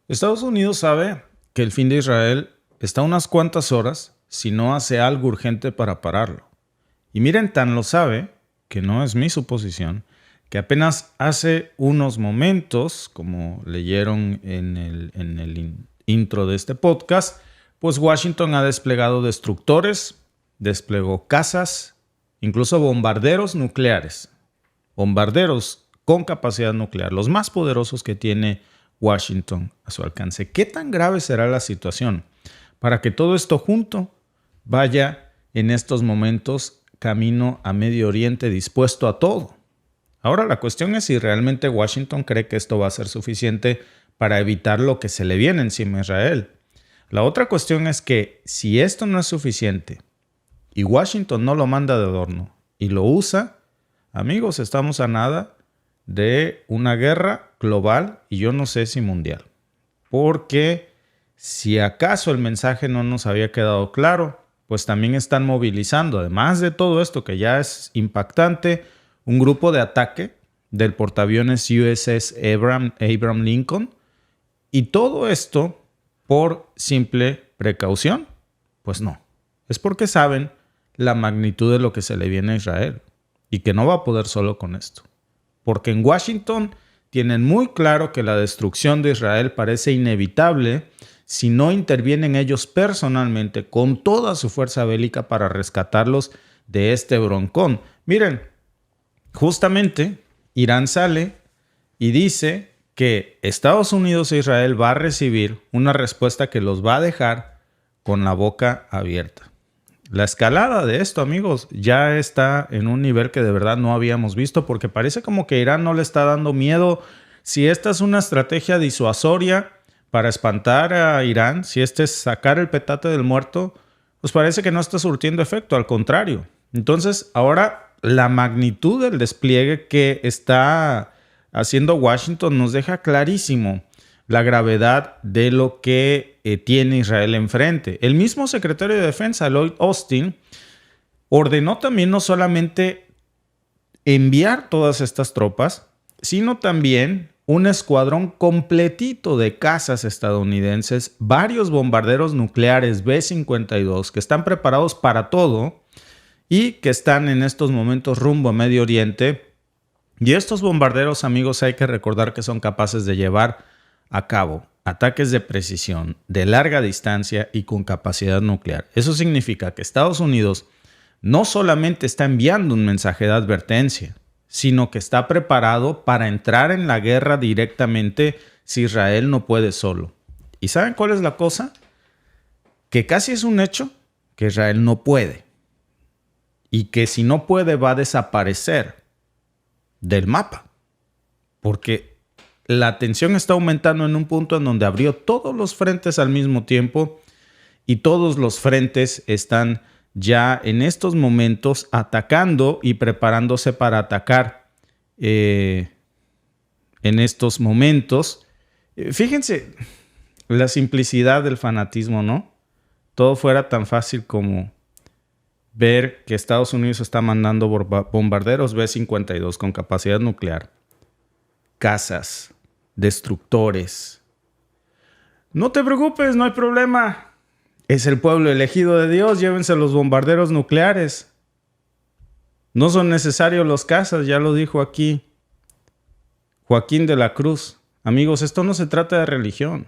Estados Unidos sabe que el fin de Israel está a unas cuantas horas si no hace algo urgente para pararlo. Y miren, tan lo sabe, que no es mi suposición, que apenas hace unos momentos, como leyeron en el intro de este podcast, pues Washington ha desplegado destructores, desplegó cazas, incluso bombarderos nucleares. Bombarderos con capacidad nuclear, los más poderosos que tiene Washington a su alcance. ¿Qué tan grave será la situación para que todo esto junto vaya en estos momentos camino a Medio Oriente dispuesto a todo? Ahora la cuestión es si realmente Washington cree que esto va a ser suficiente para evitar lo que se le viene encima a Israel. La otra cuestión es que si esto no es suficiente y Washington no lo manda de adorno y lo usa, amigos, estamos a nada de una guerra global y yo no sé si mundial. Porque si acaso el mensaje no nos había quedado claro, pues también están movilizando, además de todo esto que ya es impactante, un grupo de ataque del portaaviones USS Abraham Lincoln. Y todo esto por simple precaución. Pues no, es porque saben la magnitud de lo que se le viene a Israel y que no va a poder solo con esto. Porque en Washington tienen muy claro que la destrucción de Israel parece inevitable si no intervienen ellos personalmente con toda su fuerza bélica para rescatarlos de este broncón. Miren, justamente Irán sale y dice que Estados Unidos e Israel va a recibir una respuesta que los va a dejar con la boca abierta. La escalada de esto, amigos, ya está en un nivel que de verdad no habíamos visto porque parece como que Irán no le está dando miedo. Si esta es una estrategia disuasoria para espantar a Irán, si este es sacar el petate del muerto, pues parece que no está surtiendo efecto, al contrario. Entonces, ahora la magnitud del despliegue que está haciendo Washington nos deja clarísimo la gravedad de lo que tiene Israel enfrente. El mismo secretario de Defensa, Lloyd Austin, ordenó también no solamente enviar todas estas tropas, sino también un escuadrón completito de cazas estadounidenses, varios bombarderos nucleares B-52 que están preparados para todo y que están en estos momentos rumbo a Medio Oriente. Y estos bombarderos, amigos, hay que recordar que son capaces de llevar a cabo ataques de precisión, de larga distancia y con capacidad nuclear. Eso significa que Estados Unidos no solamente está enviando un mensaje de advertencia, sino que está preparado para entrar en la guerra directamente si Israel no puede solo. ¿Y saben cuál es la cosa? Que casi es un hecho que Israel no puede. Y que si no puede va a desaparecer del mapa. Porque la tensión está aumentando en un punto en donde abrió todos los frentes al mismo tiempo y todos los frentes están ya en estos momentos atacando y preparándose para atacar en estos momentos. Fíjense la simplicidad del fanatismo, ¿no? Todo fuera tan fácil como ver que Estados Unidos está mandando bombarderos B-52 con capacidad nuclear, cazas, destructores. No te preocupes, no hay problema. Es el pueblo elegido de Dios, llévense los bombarderos nucleares. No son necesarios los cazas, ya lo dijo aquí Joaquín de la Cruz. Amigos, esto no se trata de religión.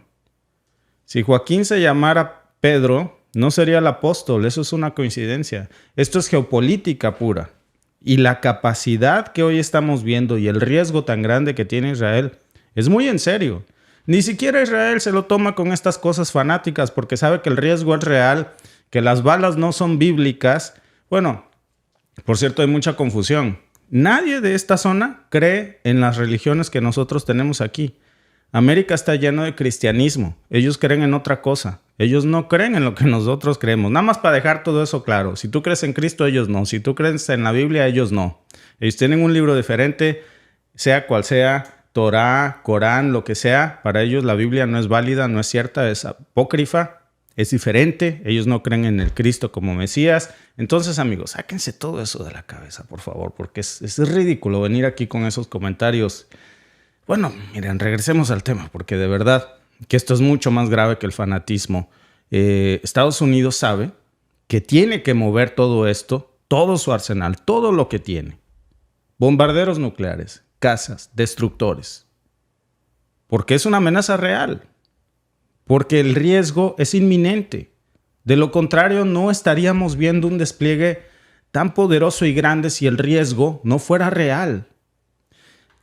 Si Joaquín se llamara Pedro, no sería el apóstol, eso es una coincidencia. Esto es geopolítica pura. Y la capacidad que hoy estamos viendo y el riesgo tan grande que tiene Israel es muy en serio. Ni siquiera Israel se lo toma con estas cosas fanáticas porque sabe que el riesgo es real, que las balas no son bíblicas. Bueno, por cierto, hay mucha confusión. Nadie de esta zona cree en las religiones que nosotros tenemos aquí. América está lleno de cristianismo. Ellos creen en otra cosa. Ellos no creen en lo que nosotros creemos. Nada más para dejar todo eso claro. Si tú crees en Cristo, ellos no. Si tú crees en la Biblia, ellos no. Ellos tienen un libro diferente, sea cual sea, Torá, Corán, lo que sea. Para ellos la Biblia no es válida, no es cierta, es apócrifa, es diferente. Ellos no creen en el Cristo como Mesías. Entonces, amigos, sáquense todo eso de la cabeza, por favor, porque es ridículo venir aquí con esos comentarios. Bueno, miren, regresemos al tema, porque de verdad que esto es mucho más grave que el fanatismo. Estados Unidos sabe que tiene que mover todo esto, todo su arsenal, todo lo que tiene. Bombarderos nucleares, cazas, destructores. Porque es una amenaza real. Porque el riesgo es inminente. De lo contrario, no estaríamos viendo un despliegue tan poderoso y grande si el riesgo no fuera real.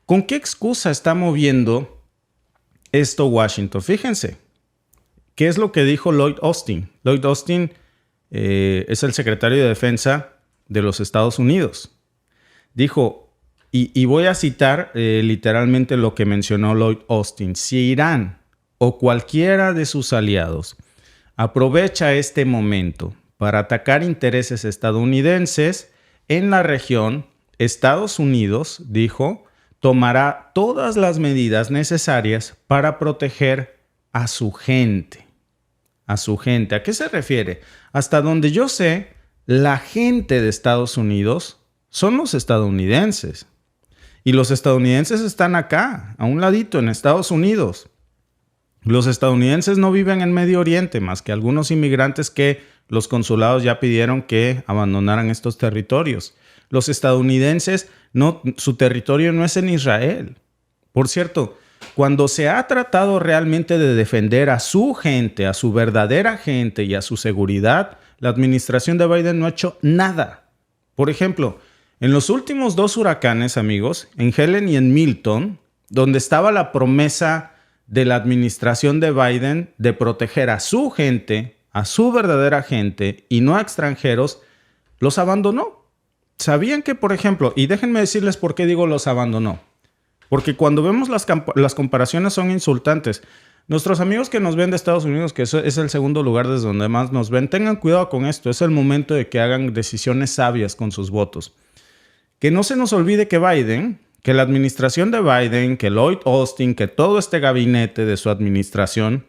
¿Con qué excusa está moviendo esto Washington? Fíjense, ¿qué es lo que dijo Lloyd Austin? Lloyd Austin es el secretario de Defensa de los Estados Unidos. Dijo, y voy a citar literalmente lo que mencionó Lloyd Austin, si Irán o cualquiera de sus aliados aprovecha este momento para atacar intereses estadounidenses en la región, Estados Unidos, dijo, tomará todas las medidas necesarias para proteger a su gente. A su gente. ¿A qué se refiere? Hasta donde yo sé, la gente de Estados Unidos son los estadounidenses. Y los estadounidenses están acá, a un ladito, en Estados Unidos. Los estadounidenses no viven en Medio Oriente, más que algunos inmigrantes que los consulados ya pidieron que abandonaran estos territorios. Los estadounidenses, su territorio no es en Israel. Por cierto, cuando se ha tratado realmente de defender a su gente, a su verdadera gente y a su seguridad, la administración de Biden no ha hecho nada. Por ejemplo, en los últimos 2 huracanes, amigos, en Helen y en Milton, donde estaba la promesa de la administración de Biden de proteger a su gente, a su verdadera gente y no a extranjeros, los abandonó. ¿Sabían que, por ejemplo, y déjenme decirles por qué digo los abandonó? Porque cuando vemos las comparaciones son insultantes. Nuestros amigos que nos ven de Estados Unidos, que eso es el segundo lugar desde donde más nos ven, tengan cuidado con esto. Es el momento de que hagan decisiones sabias con sus votos. Que no se nos olvide que Biden, que la administración de Biden, que Lloyd Austin, que todo este gabinete de su administración,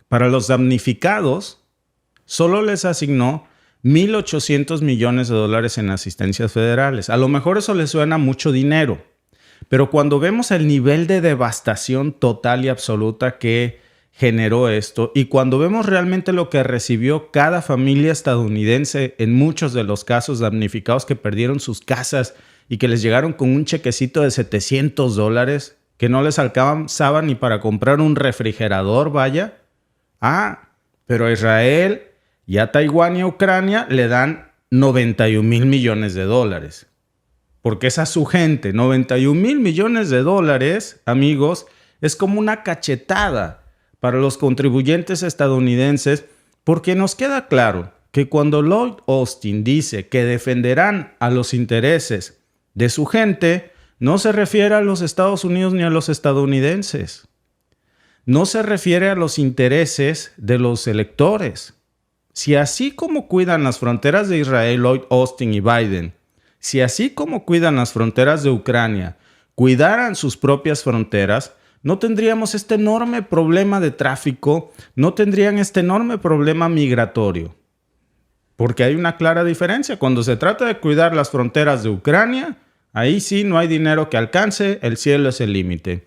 para los damnificados, solo les asignó $1,800 millones en asistencias federales. A lo mejor eso les suena mucho dinero, pero cuando vemos el nivel de devastación total y absoluta que generó esto y cuando vemos realmente lo que recibió cada familia estadounidense en muchos de los casos damnificados que perdieron sus casas y que les llegaron con un chequecito de $700 que no les alcanzaba ni para comprar un refrigerador, vaya. Pero a Israel y a Taiwán y a Ucrania le dan $91 mil millones. Porque esa es su gente. $91 mil millones, amigos, es como una cachetada para los contribuyentes estadounidenses, porque nos queda claro que cuando Lloyd Austin dice que defenderán a los intereses de su gente, no se refiere a los Estados Unidos ni a los estadounidenses. No se refiere a los intereses de los electores. Si así como cuidan las fronteras de Israel, Lloyd Austin y Biden, si así como cuidan las fronteras de Ucrania, cuidaran sus propias fronteras, no tendríamos este enorme problema de tráfico, no tendrían este enorme problema migratorio. Porque hay una clara diferencia. Cuando se trata de cuidar las fronteras de Ucrania, ahí sí no hay dinero que alcance, el cielo es el límite.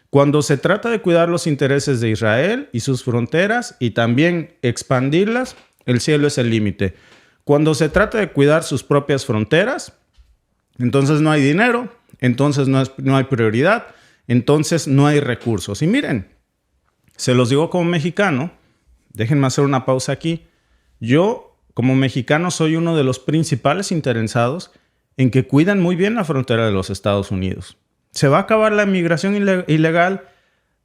Cuando se trata de cuidar los intereses de Israel y sus fronteras y también expandirlas, el cielo es el límite. Cuando se trata de cuidar sus propias fronteras, entonces no hay dinero, entonces no hay prioridad, entonces no hay recursos. Y miren, se los digo como mexicano, déjenme hacer una pausa aquí. Yo, como mexicano, soy uno de los principales interesados en que cuidan muy bien la frontera de los Estados Unidos. Se va a acabar la inmigración ilegal.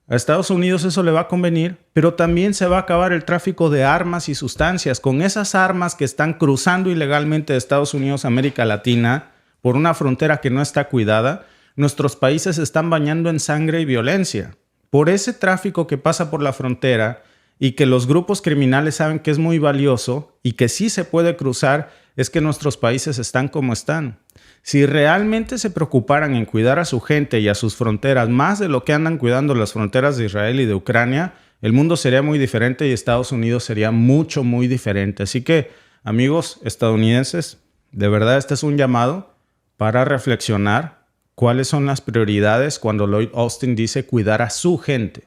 A Estados Unidos eso le va a convenir, pero también se va a acabar el tráfico de armas y sustancias. Con esas armas que están cruzando ilegalmente de Estados Unidos a América Latina por una frontera que no está cuidada, nuestros países se están bañando en sangre y violencia. Por ese tráfico que pasa por la frontera y que los grupos criminales saben que es muy valioso y que sí se puede cruzar, es que nuestros países están como están. Si realmente se preocuparan en cuidar a su gente y a sus fronteras más de lo que andan cuidando las fronteras de Israel y de Ucrania, el mundo sería muy diferente y Estados Unidos sería muy diferente. Así que, amigos estadounidenses, de verdad este es un llamado para reflexionar cuáles son las prioridades cuando Lloyd Austin dice cuidar a su gente.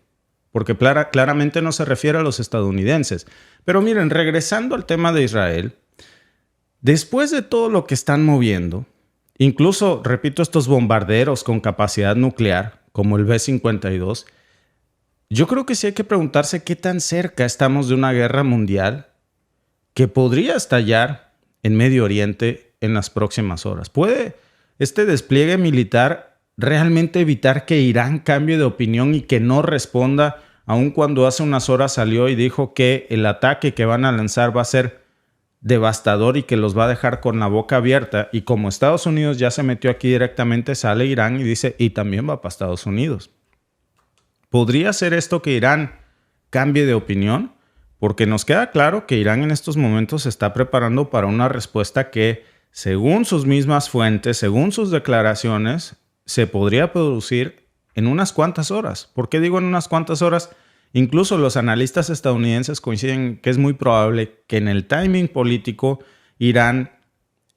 porque claramente no se refiere a los estadounidenses. Pero miren, regresando al tema de Israel, después de todo lo que están moviendo, incluso, repito, estos bombarderos con capacidad nuclear, como el B-52, yo creo que sí hay que preguntarse qué tan cerca estamos de una guerra mundial que podría estallar en Medio Oriente en las próximas horas. ¿Puede este despliegue militar realmente evitar que Irán cambie de opinión y que no responda, aun cuando hace unas horas salió y dijo que el ataque que van a lanzar va a ser devastador y que los va a dejar con la boca abierta? Y como Estados Unidos ya se metió aquí directamente, sale Irán y dice, y también va para Estados Unidos. ¿Podría ser esto que Irán cambie de opinión? Porque nos queda claro que Irán en estos momentos se está preparando para una respuesta que, según sus mismas fuentes, según sus declaraciones, se podría producir en unas cuantas horas. ¿Por qué digo en unas cuantas horas? Incluso los analistas estadounidenses coinciden que es muy probable que en el timing político Irán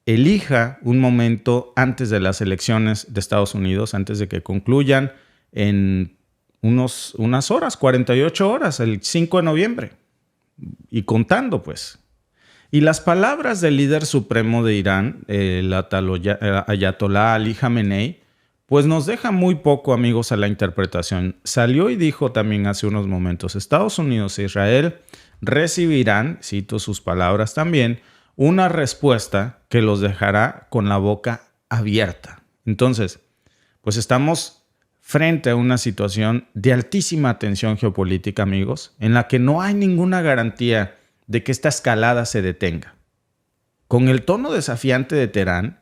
elija un momento antes de las elecciones de Estados Unidos, antes de que concluyan en unas horas, 48 horas, el 5 de noviembre. Y contando, pues. Y las palabras del líder supremo de Irán, el Ayatollah Ali Khamenei, pues nos deja muy poco, amigos, a la interpretación. Salió y dijo también hace unos momentos, Estados Unidos e Israel recibirán, cito sus palabras también, una respuesta que los dejará con la boca abierta. Entonces, pues estamos frente a una situación de altísima tensión geopolítica, amigos, en la que no hay ninguna garantía de que esta escalada se detenga. Con el tono desafiante de Teherán,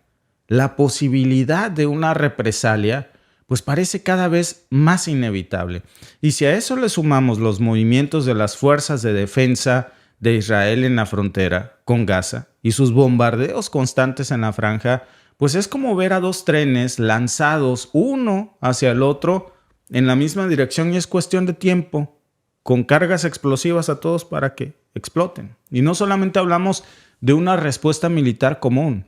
la posibilidad de una represalia pues parece cada vez más inevitable. Y si a eso le sumamos los movimientos de las fuerzas de defensa de Israel en la frontera con Gaza y sus bombardeos constantes en la franja, pues es como ver a dos trenes lanzados uno hacia el otro en la misma dirección y es cuestión de tiempo, con cargas explosivas a todos para que exploten. Y no solamente hablamos de una respuesta militar común.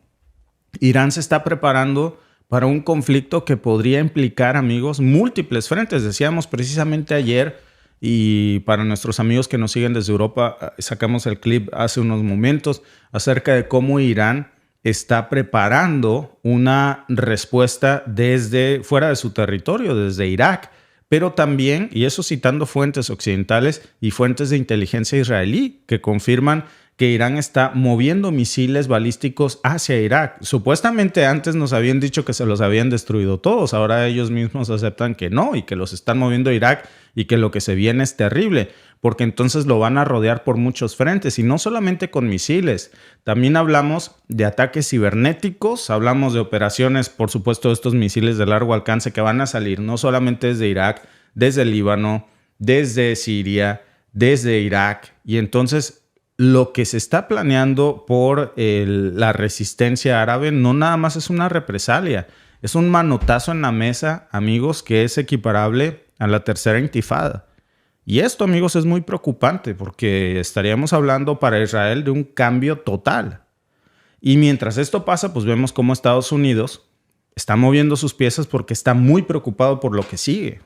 Irán se está preparando para un conflicto que podría implicar, amigos, múltiples frentes. Decíamos precisamente ayer, y para nuestros amigos que nos siguen desde Europa, sacamos el clip hace unos momentos acerca de cómo Irán está preparando una respuesta desde fuera de su territorio, desde Irak, pero también, y eso citando fuentes occidentales y fuentes de inteligencia israelí que confirman que Irán está moviendo misiles balísticos hacia Irak. Supuestamente antes nos habían dicho que se los habían destruido todos, ahora ellos mismos aceptan que no y que los están moviendo a Irak y que lo que se viene es terrible, porque entonces lo van a rodear por muchos frentes y no solamente con misiles. También hablamos de ataques cibernéticos, hablamos de operaciones, por supuesto, de estos misiles de largo alcance que van a salir no solamente desde Irak, desde el Líbano, desde Siria, desde Irak. Y entonces lo que se está planeando por la resistencia árabe no nada más es una represalia, es un manotazo en la mesa, amigos, que es equiparable a la tercera intifada. Y esto, amigos, es muy preocupante porque estaríamos hablando para Israel de un cambio total. Y mientras esto pasa, pues vemos cómo Estados Unidos está moviendo sus piezas porque está muy preocupado por lo que sigue.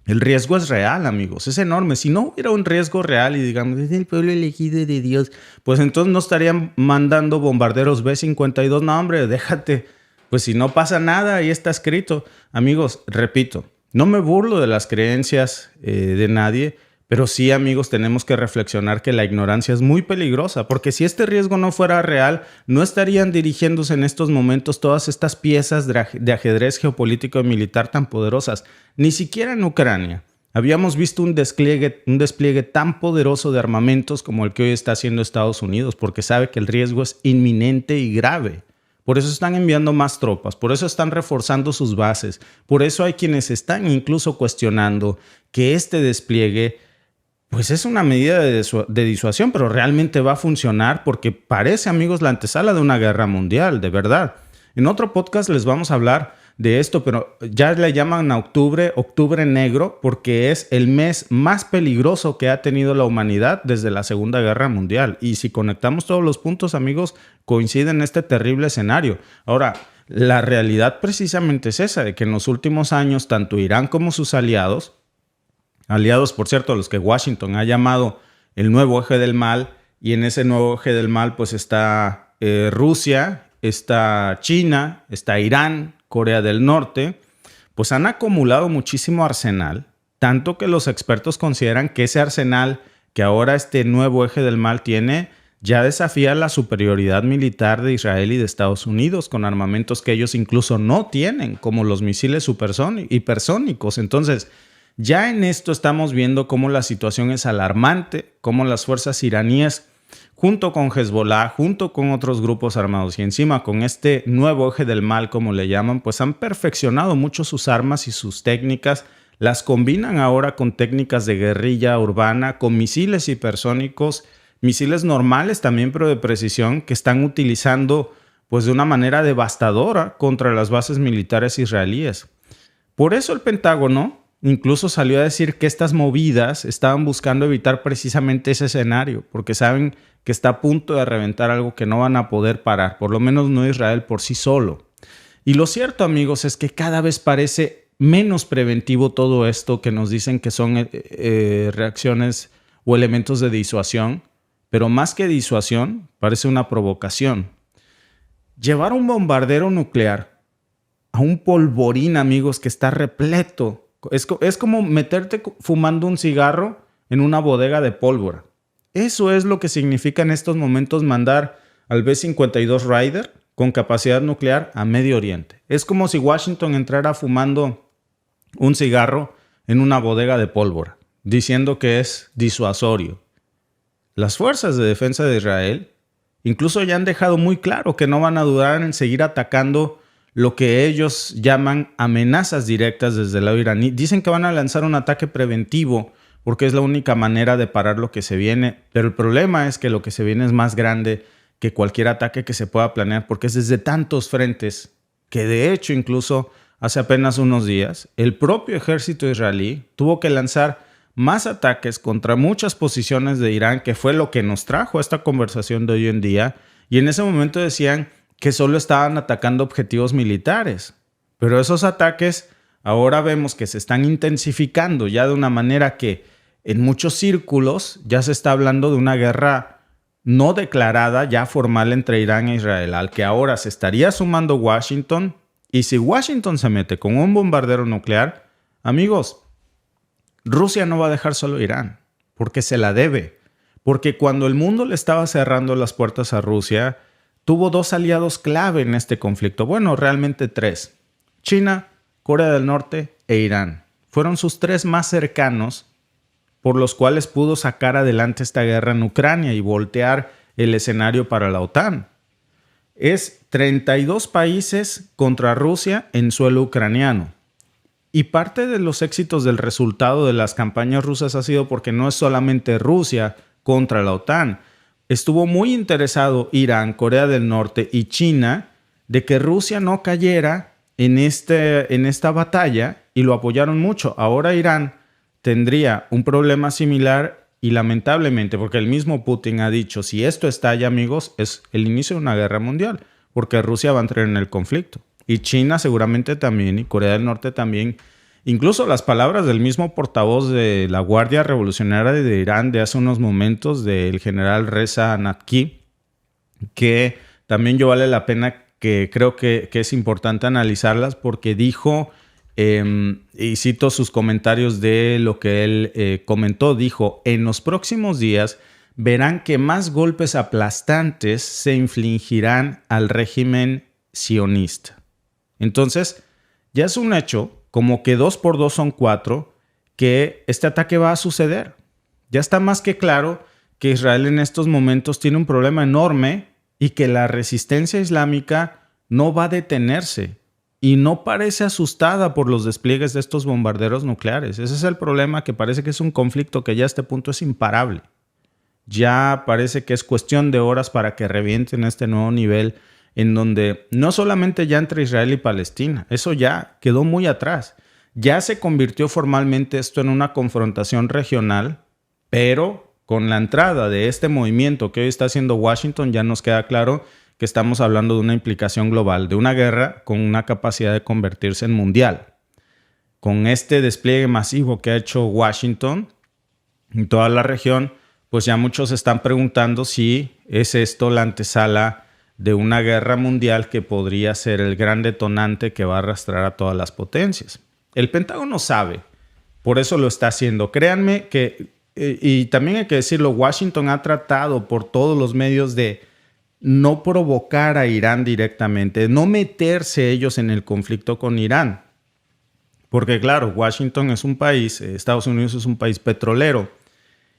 El riesgo es real, amigos, es enorme. Si no hubiera un riesgo real y digamos, es el pueblo elegido de Dios, pues entonces no estarían mandando bombarderos B-52. No, hombre, déjate. Pues si no pasa nada, ahí está escrito. Amigos, repito, no me burlo de las creencias de nadie, pero sí, amigos, tenemos que reflexionar que la ignorancia es muy peligrosa, porque si este riesgo no fuera real, no estarían dirigiéndose en estos momentos todas estas piezas de ajedrez geopolítico y militar tan poderosas. Ni siquiera en Ucrania habíamos visto un despliegue tan poderoso de armamentos como el que hoy está haciendo Estados Unidos, porque sabe que el riesgo es inminente y grave. Por eso están enviando más tropas, por eso están reforzando sus bases, por eso hay quienes están incluso cuestionando que este despliegue pues es una medida de disuasión, pero realmente va a funcionar porque parece, amigos, la antesala de una guerra mundial, de verdad. En otro podcast les vamos a hablar de esto, pero ya le llaman a octubre negro, porque es el mes más peligroso que ha tenido la humanidad desde la Segunda Guerra Mundial. Y si conectamos todos los puntos, amigos, coinciden en este terrible escenario. Ahora, la realidad precisamente es esa, de que en los últimos años, tanto Irán como sus aliados aliados, por cierto, a los que Washington ha llamado el nuevo eje del mal, y en ese nuevo eje del mal pues está Rusia, está China, está Irán, Corea del Norte, pues han acumulado muchísimo arsenal, tanto que los expertos consideran que ese arsenal que ahora este nuevo eje del mal tiene ya desafía la superioridad militar de Israel y de Estados Unidos con armamentos que ellos incluso no tienen, como los misiles hipersónicos. Entonces, ya en esto estamos viendo cómo la situación es alarmante, cómo las fuerzas iraníes, junto con Hezbollah, junto con otros grupos armados y encima con este nuevo eje del mal, como le llaman, pues han perfeccionado mucho sus armas y sus técnicas. Las combinan ahora con técnicas de guerrilla urbana, con misiles hipersónicos, misiles normales también, pero de precisión, que están utilizando pues de una manera devastadora contra las bases militares israelíes. Por eso el Pentágono incluso salió a decir que estas movidas estaban buscando evitar precisamente ese escenario, porque saben que está a punto de reventar algo que no van a poder parar, por lo menos no Israel por sí solo. Y lo cierto, amigos, es que cada vez parece menos preventivo todo esto que nos dicen que son reacciones o elementos de disuasión, pero más que disuasión, parece una provocación. Llevar un bombardero nuclear a un polvorín, amigos, que está repleto. Es como meterte fumando un cigarro en una bodega de pólvora. Eso es lo que significa en estos momentos mandar al B-52 Raider con capacidad nuclear a Medio Oriente. Es como si Washington entrara fumando un cigarro en una bodega de pólvora, diciendo que es disuasorio. Las fuerzas de defensa de Israel incluso ya han dejado muy claro que no van a dudar en seguir atacando lo que ellos llaman amenazas directas desde el lado iraní. Dicen que van a lanzar un ataque preventivo porque es la única manera de parar lo que se viene. Pero el problema es que lo que se viene es más grande que cualquier ataque que se pueda planear porque es desde tantos frentes que de hecho incluso hace apenas unos días el propio ejército israelí tuvo que lanzar más ataques contra muchas posiciones de Irán, que fue lo que nos trajo a esta conversación de hoy en día. Y en ese momento decían que solo estaban atacando objetivos militares. Pero esos ataques ahora vemos que se están intensificando ya de una manera que en muchos círculos ya se está hablando de una guerra no declarada, ya formal entre Irán e Israel, al que ahora se estaría sumando Washington. Y si Washington se mete con un bombardero nuclear, amigos, Rusia no va a dejar solo a Irán, porque se la debe. Porque cuando el mundo le estaba cerrando las puertas a Rusia, tuvo dos aliados clave en este conflicto. Bueno, realmente tres. China, Corea del Norte e Irán. Fueron sus tres más cercanos por los cuales pudo sacar adelante esta guerra en Ucrania y voltear el escenario para la OTAN. Es 32 países contra Rusia en suelo ucraniano. Y parte de los éxitos del resultado de las campañas rusas ha sido porque no es solamente Rusia contra la OTAN. Estuvo muy interesado Irán, Corea del Norte y China de que Rusia no cayera en esta batalla y lo apoyaron mucho. Ahora Irán tendría un problema similar y lamentablemente, porque el mismo Putin ha dicho, si esto estalla, amigos, es el inicio de una guerra mundial, porque Rusia va a entrar en el conflicto. Y China seguramente también, y Corea del Norte también. Incluso las palabras del mismo portavoz de la Guardia Revolucionaria de Irán de hace unos momentos, del general Reza Natki, que también yo vale la pena que creo que es importante analizarlas porque dijo, y cito sus comentarios de lo que él comentó, dijo, en los próximos días verán que más golpes aplastantes se infligirán al régimen sionista. Entonces, ya es un hecho, como que 2 por 2 son 4, que este ataque va a suceder. Ya está más que claro que Israel en estos momentos tiene un problema enorme y que la resistencia islámica no va a detenerse y no parece asustada por los despliegues de estos bombarderos nucleares. Ese es el problema, que parece que es un conflicto que ya a este punto es imparable. Ya parece que es cuestión de horas para que revienten este nuevo nivel en donde no solamente ya entre Israel y Palestina, eso ya quedó muy atrás. Ya se convirtió formalmente esto en una confrontación regional, pero con la entrada de este movimiento que hoy está haciendo Washington ya nos queda claro que estamos hablando de una implicación global, de una guerra con una capacidad de convertirse en mundial. con este despliegue masivo que ha hecho Washington en toda la región, pues ya muchos están preguntando si es esto la antesala de una guerra mundial que podría ser el gran detonante que va a arrastrar a todas las potencias. El Pentágono sabe, por eso lo está haciendo. Créanme que, y también hay que decirlo, Washington ha tratado por todos los medios de no provocar a Irán directamente, no meterse ellos en el conflicto con Irán. Porque claro, Washington es un país, Estados Unidos es un país petrolero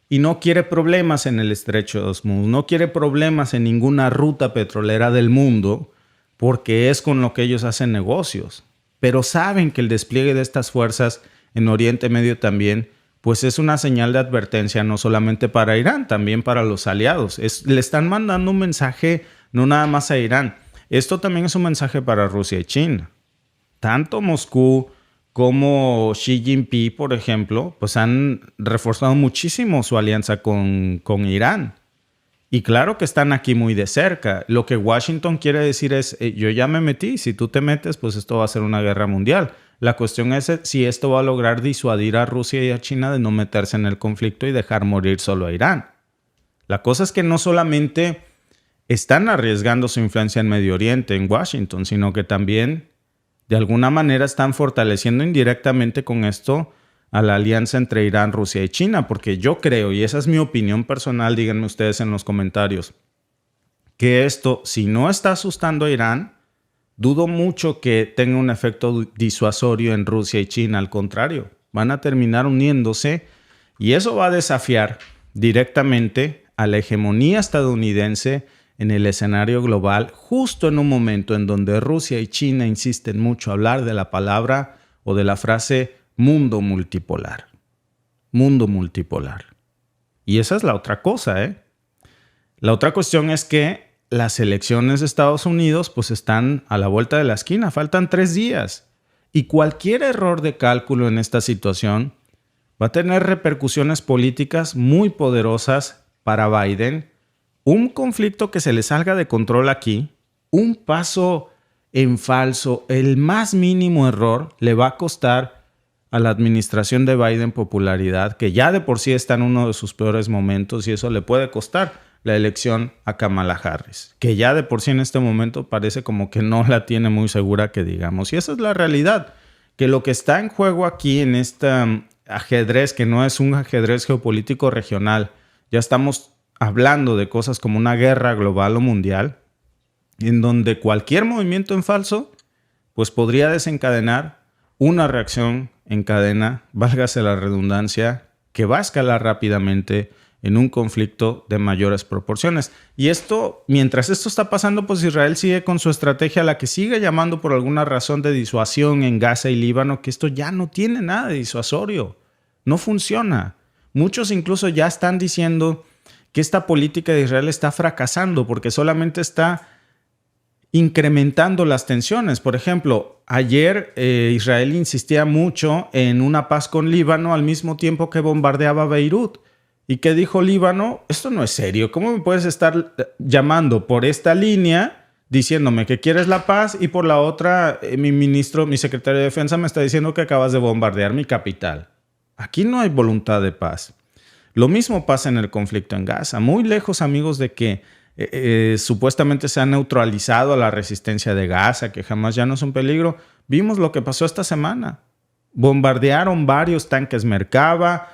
y no quiere problemas en el Estrecho de Hormuz, no quiere problemas en ninguna ruta petrolera del mundo porque es con lo que ellos hacen negocios. Pero saben que el despliegue de estas fuerzas en Oriente Medio también, pues es una señal de advertencia no solamente para Irán, también para los aliados. Le están mandando un mensaje no nada más a Irán. Esto también es un mensaje para Rusia y China. Tanto Moscú como Xi Jinping, por ejemplo, pues han reforzado muchísimo su alianza con Irán. Y claro que están aquí muy de cerca. Lo que Washington quiere decir es, yo ya me metí, si tú te metes, pues esto va a ser una guerra mundial. La cuestión es si esto va a lograr disuadir a Rusia y a China de no meterse en el conflicto y dejar morir solo a Irán. La cosa es que no solamente están arriesgando su influencia en Medio Oriente, en Washington, sino que también de alguna manera están fortaleciendo indirectamente con esto a la alianza entre Irán, Rusia y China, porque yo creo, y esa es mi opinión personal, díganme ustedes en los comentarios, que esto, si no está asustando a Irán, dudo mucho que tenga un efecto disuasorio en Rusia y China. Al contrario, van a terminar uniéndose y eso va a desafiar directamente a la hegemonía estadounidense en el escenario global, justo en un momento en donde Rusia y China insisten mucho a hablar de la palabra o de la frase mundo multipolar. Mundo multipolar. Y esa es la otra cosa, ¿eh? La otra cuestión es que las elecciones de Estados Unidos pues están a la vuelta de la esquina, faltan 3 días. Y cualquier error de cálculo en esta situación va a tener repercusiones políticas muy poderosas para Biden. Un conflicto que se le salga de control aquí, un paso en falso, el más mínimo error le va a costar a la administración de Biden popularidad, que ya de por sí está en uno de sus peores momentos y eso le puede costar la elección a Kamala Harris, que ya de por sí en este momento parece como que no la tiene muy segura que digamos. Y esa es la realidad, que lo que está en juego aquí en este ajedrez, que no es un ajedrez geopolítico regional, ya estamos hablando de cosas como una guerra global o mundial, en donde cualquier movimiento en falso pues podría desencadenar una reacción en cadena, válgase la redundancia, que va a escalar rápidamente en un conflicto de mayores proporciones. Y esto, mientras esto está pasando, pues Israel sigue con su estrategia, la que sigue llamando por alguna razón de disuasión en Gaza y Líbano, que esto ya no tiene nada de disuasorio, no funciona. Muchos incluso ya están diciendo que esta política de Israel está fracasando porque solamente está incrementando las tensiones. Por ejemplo, ayer Israel insistía mucho en una paz con Líbano al mismo tiempo que bombardeaba Beirut. ¿Y qué dijo Líbano? Esto no es serio. ¿Cómo me puedes estar llamando por esta línea diciéndome que quieres la paz y por la otra mi secretario de Defensa me está diciendo que acabas de bombardear mi capital? Aquí no hay voluntad de paz. Lo mismo pasa en el conflicto en Gaza. Muy lejos, amigos, de que supuestamente se ha neutralizado a la resistencia de Gaza, que jamás ya no es un peligro. Vimos lo que pasó esta semana. Bombardearon varios tanques Merkava,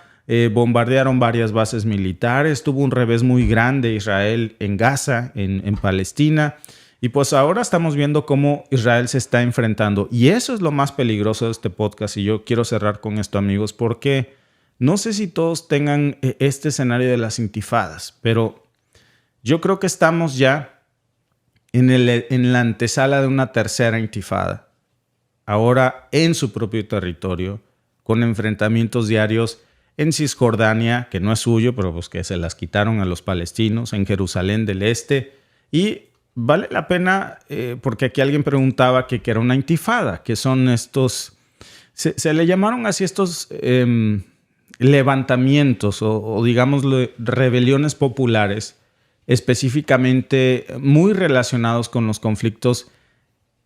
bombardearon varias bases militares, tuvo un revés muy grande Israel en Gaza, en Palestina. Y pues ahora estamos viendo cómo Israel se está enfrentando. Y eso es lo más peligroso de este podcast. Y yo quiero cerrar con esto, amigos, porque no sé si todos tengan este escenario de las intifadas, pero yo creo que estamos ya en la antesala de una tercera intifada. Ahora en su propio territorio, con enfrentamientos diarios en Cisjordania, que no es suyo, pero pues que se las quitaron a los palestinos, en Jerusalén del Este. Y vale la pena, porque aquí alguien preguntaba que era una intifada, que son estos, se le llamaron así estos levantamientos o digamos rebeliones populares, específicamente muy relacionados con los conflictos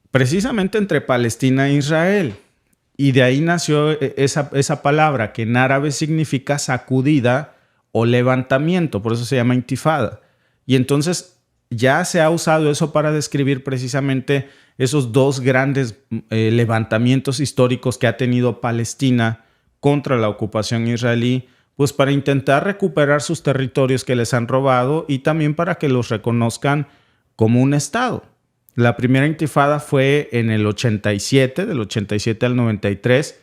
precisamente entre Palestina e Israel. Y de ahí nació esa palabra que en árabe significa sacudida o levantamiento, por eso se llama intifada. Y entonces ya se ha usado eso para describir precisamente esos dos grandes levantamientos históricos que ha tenido Palestina contra la ocupación israelí, pues para intentar recuperar sus territorios que les han robado y también para que los reconozcan como un Estado. La primera intifada fue en el 87, del 87 al 93,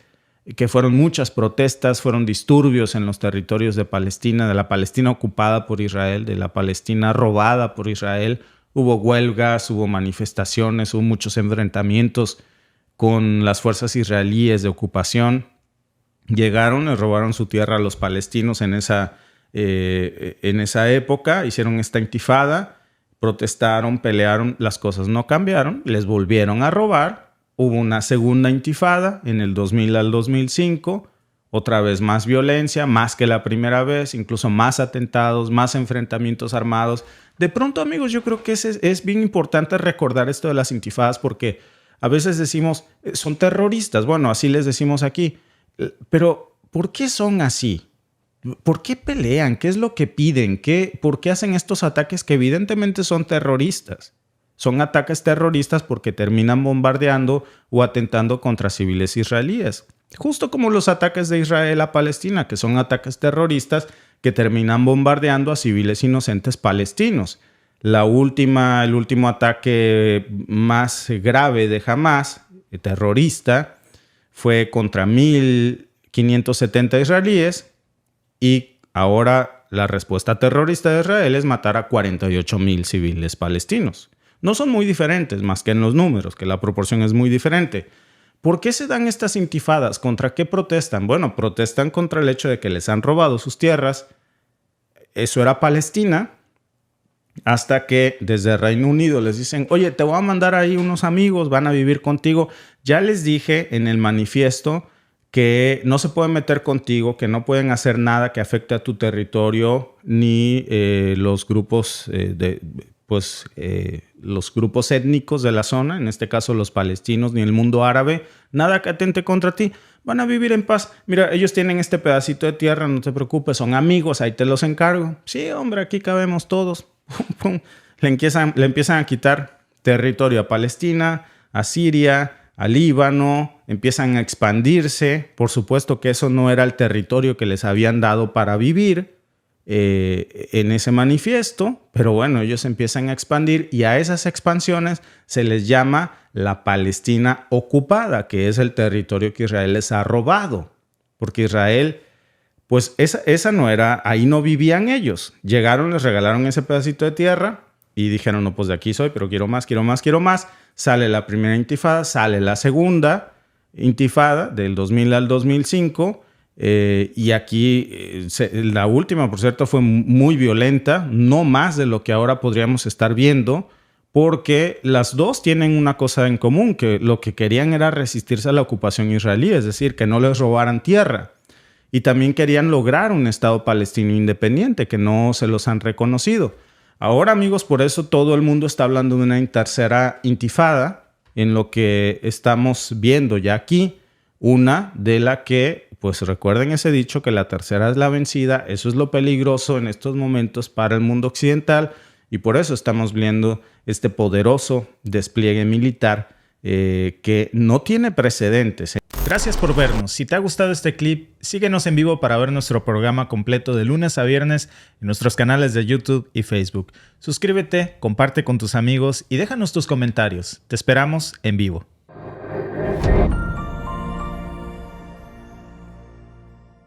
que fueron muchas protestas, fueron disturbios en los territorios de Palestina, de la Palestina ocupada por Israel, de la Palestina robada por Israel. Hubo huelgas, hubo manifestaciones, hubo muchos enfrentamientos con las fuerzas israelíes de ocupación. Llegaron, les robaron su tierra a los palestinos en esa época, hicieron esta intifada, protestaron, pelearon, las cosas no cambiaron, les volvieron a robar. Hubo una segunda intifada en el 2000 al 2005, otra vez más violencia, más que la primera vez, incluso más atentados, más enfrentamientos armados. De pronto, amigos, yo creo que es bien importante recordar esto de las intifadas porque a veces decimos, son terroristas. Bueno, así les decimos aquí. Pero, ¿por qué son así? ¿Por qué pelean? ¿Qué es lo que piden? ¿Por qué hacen estos ataques que evidentemente son terroristas? Son ataques terroristas porque terminan bombardeando o atentando contra civiles israelíes. Justo como los ataques de Israel a Palestina, que son ataques terroristas que terminan bombardeando a civiles inocentes palestinos. El último ataque más grave de Hamás, terrorista, fue contra 1.570 israelíes. Y ahora la respuesta terrorista de Israel es matar a 48,000 civiles palestinos. No son muy diferentes, más que en los números, que la proporción es muy diferente. ¿Por qué se dan estas intifadas? ¿Contra qué protestan? Bueno, protestan contra el hecho de que les han robado sus tierras. Eso era Palestina, hasta que desde Reino Unido les dicen, oye, te voy a mandar ahí unos amigos, van a vivir contigo. Ya les dije en el manifiesto que no se pueden meter contigo, que no pueden hacer nada que afecte a tu territorio, ni los grupos los grupos étnicos de la zona, en este caso los palestinos, ni el mundo árabe, nada que atente contra ti. Van a vivir en paz. Mira, ellos tienen este pedacito de tierra, no te preocupes, son amigos, ahí te los encargo. Sí, hombre, aquí cabemos todos. Le empiezan a quitar territorio a Palestina, a Siria, a Líbano, empiezan a expandirse. Por supuesto que eso no era el territorio que les habían dado para vivir en ese manifiesto, pero bueno, ellos empiezan a expandir y a esas expansiones se les llama la Palestina ocupada, que es el territorio que Israel les ha robado, porque Israel, pues esa no era, ahí no vivían ellos. Llegaron, les regalaron ese pedacito de tierra y dijeron, no, pues de aquí soy, pero quiero más, quiero más, quiero más. Sale la primera intifada, sale la segunda intifada del 2000 al 2005 y aquí la última, por cierto, fue muy violenta, no más de lo que ahora podríamos estar viendo, porque las dos tienen una cosa en común, que lo que querían era resistirse a la ocupación israelí, es decir, que no les robaran tierra. Y también querían lograr un Estado palestino independiente, que no se los han reconocido. Ahora, amigos, por eso todo el mundo está hablando de una tercera intifada, en lo que estamos viendo ya aquí, una de la que, pues recuerden ese dicho, que la tercera es la vencida. Eso es lo peligroso en estos momentos para el mundo occidental y por eso estamos viendo este poderoso despliegue militar que no tiene precedentes. Gracias por vernos. Si te ha gustado este clip, síguenos en vivo para ver nuestro programa completo de lunes a viernes en nuestros canales de YouTube y Facebook. Suscríbete, comparte con tus amigos y déjanos tus comentarios. Te esperamos en vivo.